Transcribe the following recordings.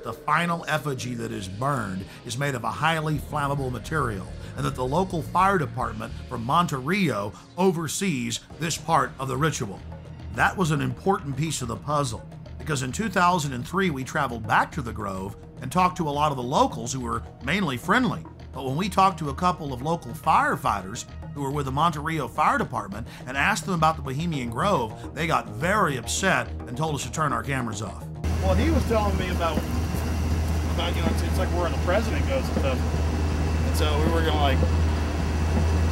the final effigy that is burned is made of a highly flammable material, and that the local fire department from Monterio oversees this part of the ritual. That was an important piece of the puzzle, because in 2003 we traveled back to the Grove and talked to a lot of the locals who were mainly friendly. But when we talked to a couple of local firefighters who were with the Monterio Fire Department and asked them about the Bohemian Grove, they got very upset and told us to turn our cameras off. Well, he was telling me about it's like where the president goes and stuff. And so we were gonna like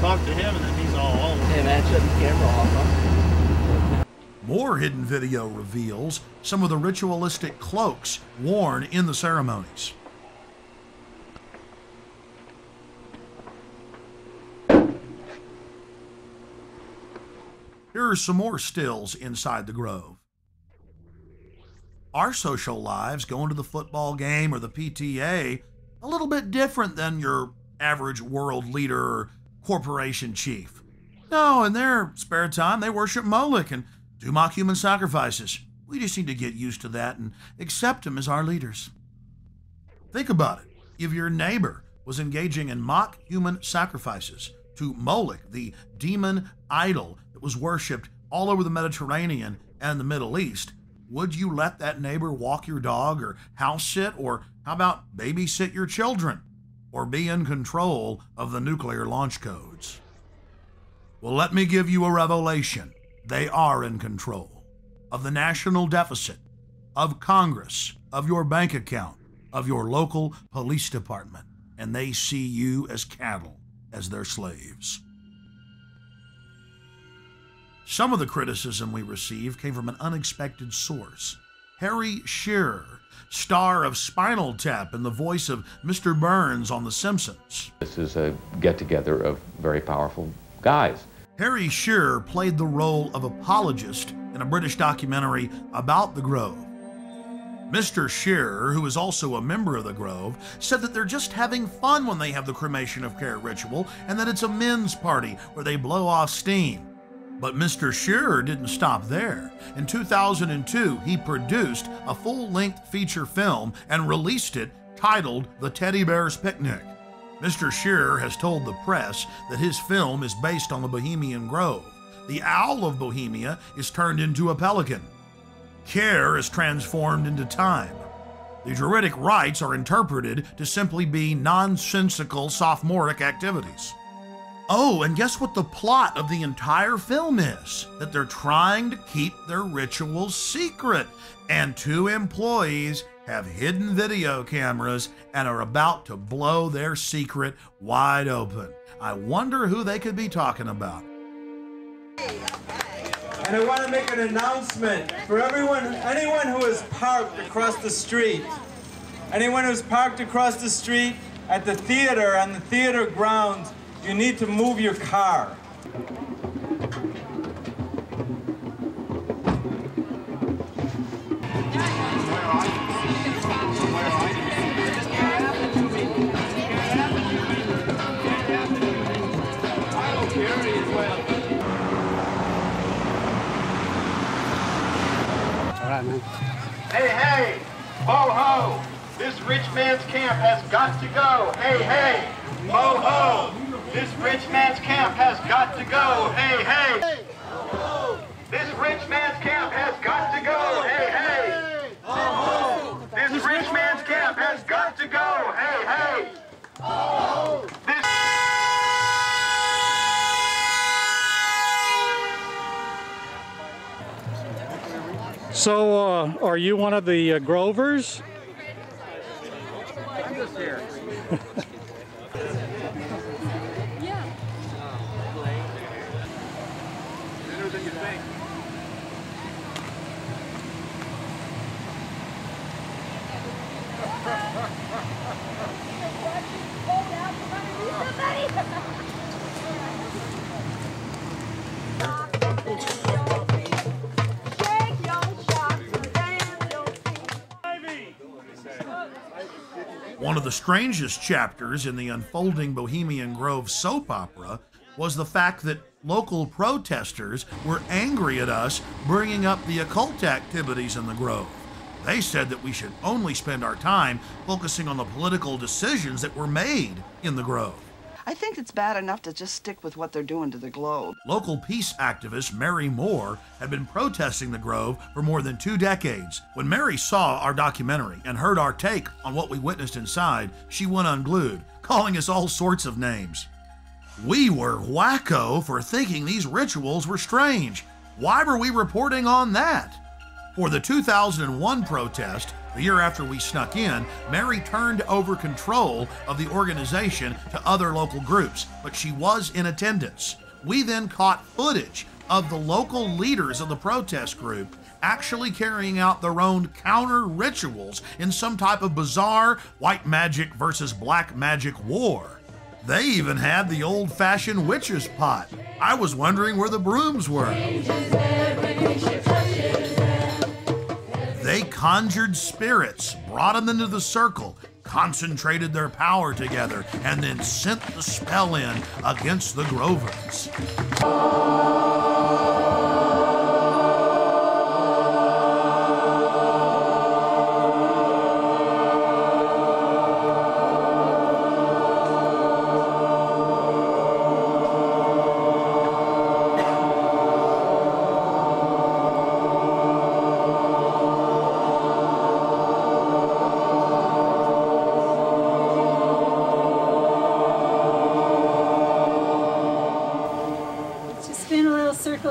talk to him, and then he's all over. Hey man, shut the camera off, huh? More hidden video reveals some of the ritualistic cloaks worn in the ceremonies. Here are some more stills inside the Grove. Our social lives, going to the football game or the PTA, a little bit different than your average world leader or corporation chief. No, in their spare time, they worship Moloch and do mock human sacrifices. We just need to get used to that and accept them as our leaders. Think about it. If your neighbor was engaging in mock human sacrifices to Moloch, the demon idol that was worshipped all over the Mediterranean and the Middle East, would you let that neighbor walk your dog or house sit, or how about babysit your children, or be in control of the nuclear launch codes? Well, let me give you a revelation. They are in control of the national deficit, of Congress, of your bank account, of your local police department, and they see you as cattle, as their slaves. Some of the criticism we received came from an unexpected source. Harry Shearer, star of Spinal Tap and the voice of Mr. Burns on The Simpsons. This is a get-together of very powerful guys. Harry Shearer played the role of apologist in a British documentary about the Grove. Mr. Shearer, who is also a member of the Grove, said that they're just having fun when they have the cremation of care ritual, and that it's a men's party where they blow off steam. But Mr. Shearer didn't stop there. In 2002, he produced a full-length feature film and released it titled The Teddy Bear's Picnic. Mr. Shearer has told the press that his film is based on the Bohemian Grove. The owl of Bohemia is turned into a pelican. Care is transformed into time. The Druidic rites are interpreted to simply be nonsensical sophomoric activities. Oh, and guess what the plot of the entire film is? That they're trying to keep their rituals secret, and two employees have hidden video cameras and are about to blow their secret wide open. I wonder who they could be talking about. And I want to make an announcement for anyone who is parked across the street. Anyone who's parked across the street at the theater, on the theater grounds, you need to move your car. Hey, hey, ho, ho, this rich man's camp has got to go. Hey, hey, ho, ho, this rich man's camp has got to go. Hey, hey, this rich man's camp has got to go. Hey, hey, this rich man's camp has got to go. Hey, hey, this... So, are you one of the Grovers? I'm just here. Yeah. Better than you think. One of the strangest chapters in the unfolding Bohemian Grove soap opera was the fact that local protesters were angry at us bringing up the occult activities in the Grove. They said that we should only spend our time focusing on the political decisions that were made in the Grove. I think it's bad enough to just stick with what they're doing to the Globe. Local peace activist Mary Moore had been protesting the Grove for more than 2 decades. When Mary saw our documentary and heard our take on what we witnessed inside, she went unglued, calling us all sorts of names. We were wacko for thinking these rituals were strange. Why were we reporting on that? For the 2001 protest, the year after we snuck in, Mary turned over control of the organization to other local groups, but she was in attendance. We then caught footage of the local leaders of the protest group actually carrying out their own counter rituals in some type of bizarre white magic versus black magic war. They even had the old-fashioned witch's pot. I was wondering where the brooms were. They conjured spirits, brought them into the circle, concentrated their power together, and then sent the spell in against the Grovers.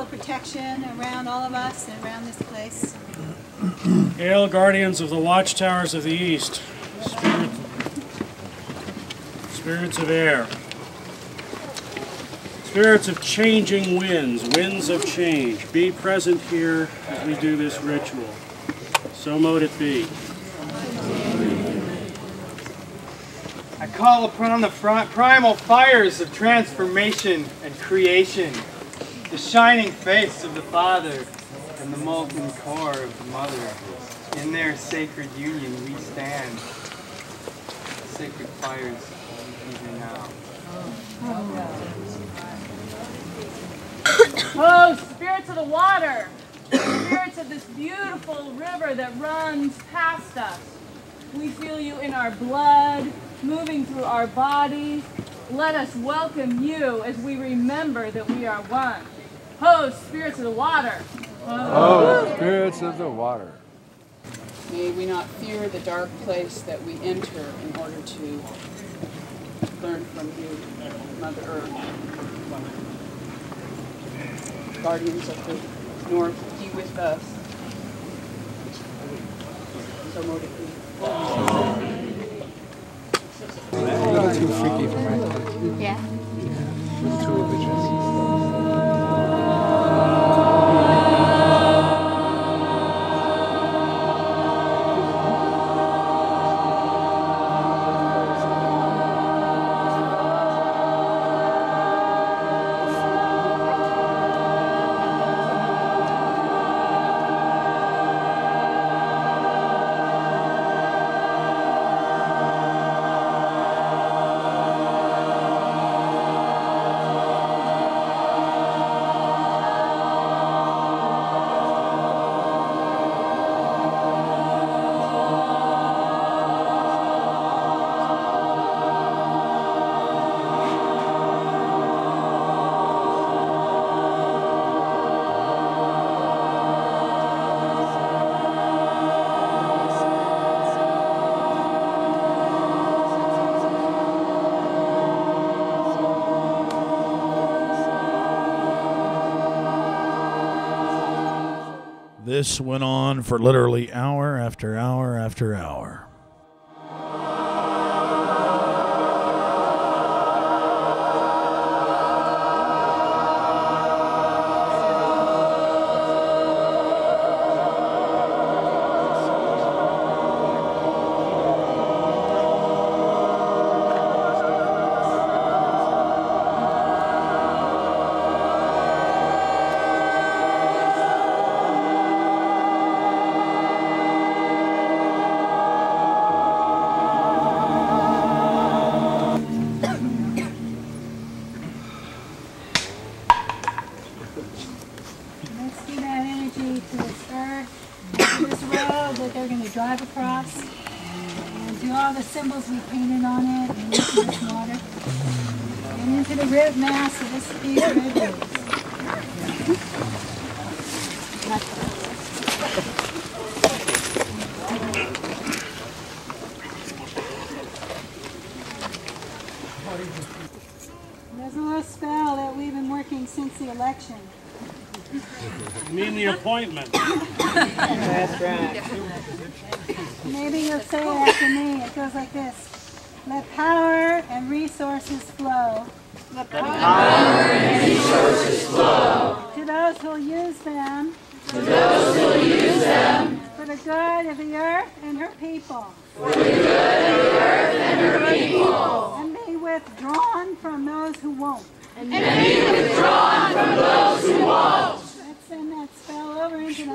Protection around all of us and around this place. Hail, guardians of the watchtowers of the East, spirits of air, spirits of changing winds, winds of change, be present here as we do this ritual. So mote it be. I call upon the primal fires of transformation and creation, the shining face of the Father and the molten core of the Mother. In their sacred union we stand, sacred fires even now. Oh, spirits of the water, spirits of this beautiful river that runs past us. We feel you in our blood, moving through our bodies. Let us welcome you as we remember that we are one. Ho, spirits of the water! Oh, spirits of the water! May we not fear the dark place that we enter in order to learn from you, Mother Earth. Guardians of the North, be with us. So mote it be. A little too freaky for my taste. Yeah. A little too religious. This went on for literally hour after hour after hour. all the symbols we painted on it and into this water. And into the rib mass of these rib ribs. There's a little spell that we've been working since the election. You mean the appointment? That's right. Maybe you'll say it after me. It goes like this. Let power and resources flow. Let power and resources flow. To those who'll use them. To those who'll use them. For the good of the earth and her people. For the good of the earth and her people. And be withdrawn from those who won't. And be withdrawn from those who won't. Let's send that spell over into the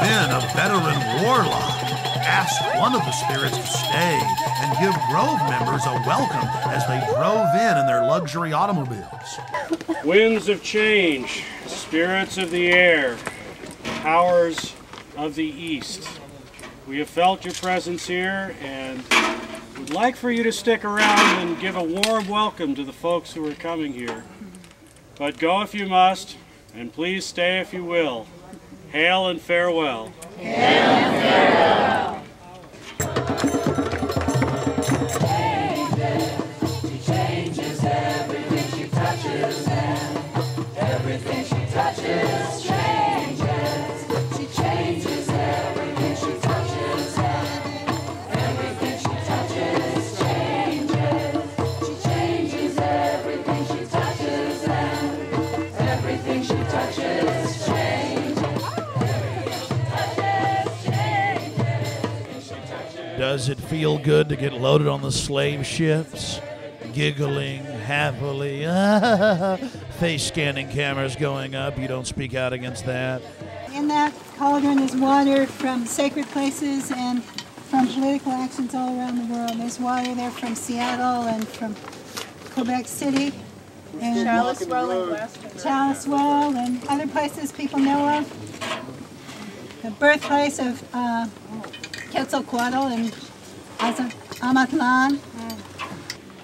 Then a veteran warlock asked one of the spirits to stay and give Grove members a welcome as they drove in their luxury automobiles. Winds of change, spirits of the air, powers of the east. We have felt your presence here and would like for you to stick around and give a warm welcome to the folks who are coming here. But go if you must, and please stay if you will. Hail and farewell. Hail and farewell. She changes everything she touches, and everything she touches changes. She changes everything she touches, and everything she touches changes. She changes everything she touches, and everything she touches changes. Does it feel good to get loaded on the slave ships? Giggling happily, face scanning cameras going up. You don't speak out against that. In that cauldron is water from sacred places and from political actions all around the world. There's water there from Seattle and from Quebec City. And Chalice-Well and other places people know of. The birthplace of Quetzalcoatl and Amatlan.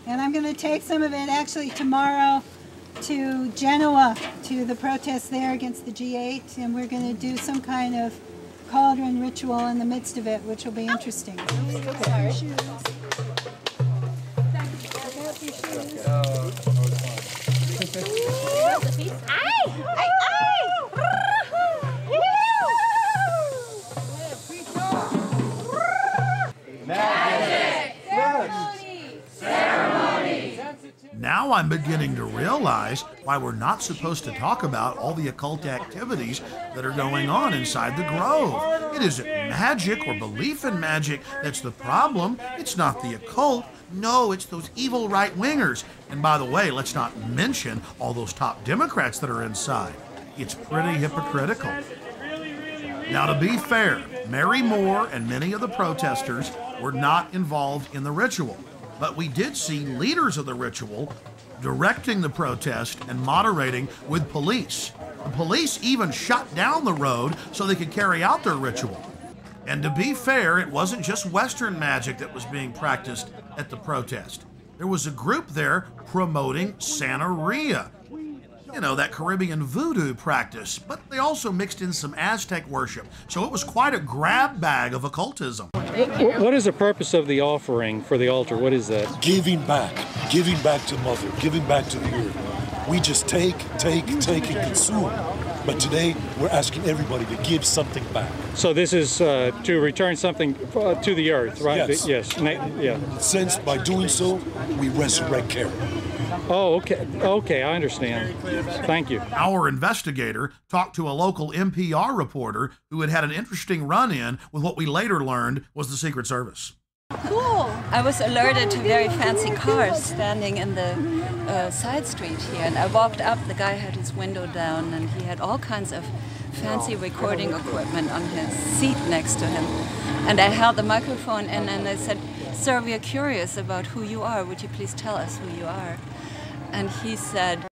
And I'm going to take some of it actually tomorrow to Genoa, to the protests there against the G8, and we're going to do some kind of cauldron ritual in the midst of it, which will be interesting. Now I'm beginning to realize why we're not supposed to talk about all the occult activities that are going on inside the Grove. It isn't magic or belief in magic that's the problem. It's not the occult. No, it's those evil right-wingers. And by the way, let's not mention all those top Democrats that are inside. It's pretty hypocritical. Now, to be fair, Mary Moore and many of the protesters were not involved in the ritual. But we did see leaders of the ritual directing the protest and moderating with police. The police even shut down the road so they could carry out their ritual. And to be fair, it wasn't just Western magic that was being practiced at the protest. There was a group there promoting Santeria. You know, that Caribbean voodoo practice, but they also mixed in some Aztec worship. So it was quite a grab bag of occultism. What is the purpose of the offering for the altar? What is that? Giving back to Mother, giving back to the earth. We just take, and consume. But today, we're asking everybody to give something back. So this is to return something to the earth, right? Yes. Yeah. Since by doing so, we resurrect Karen. Oh, okay. Okay, I understand. Thank you. Our investigator talked to a local NPR reporter who had an interesting run-in with what we later learned was the Secret Service. Cool. I was alerted to very fancy cars standing in the side street here, and I walked up. The guy had his window down, and he had all kinds of fancy recording equipment on his seat next to him. And I held the microphone in, and I said, "Sir, we are curious about who you are. Would you please tell us who you are?" And he said,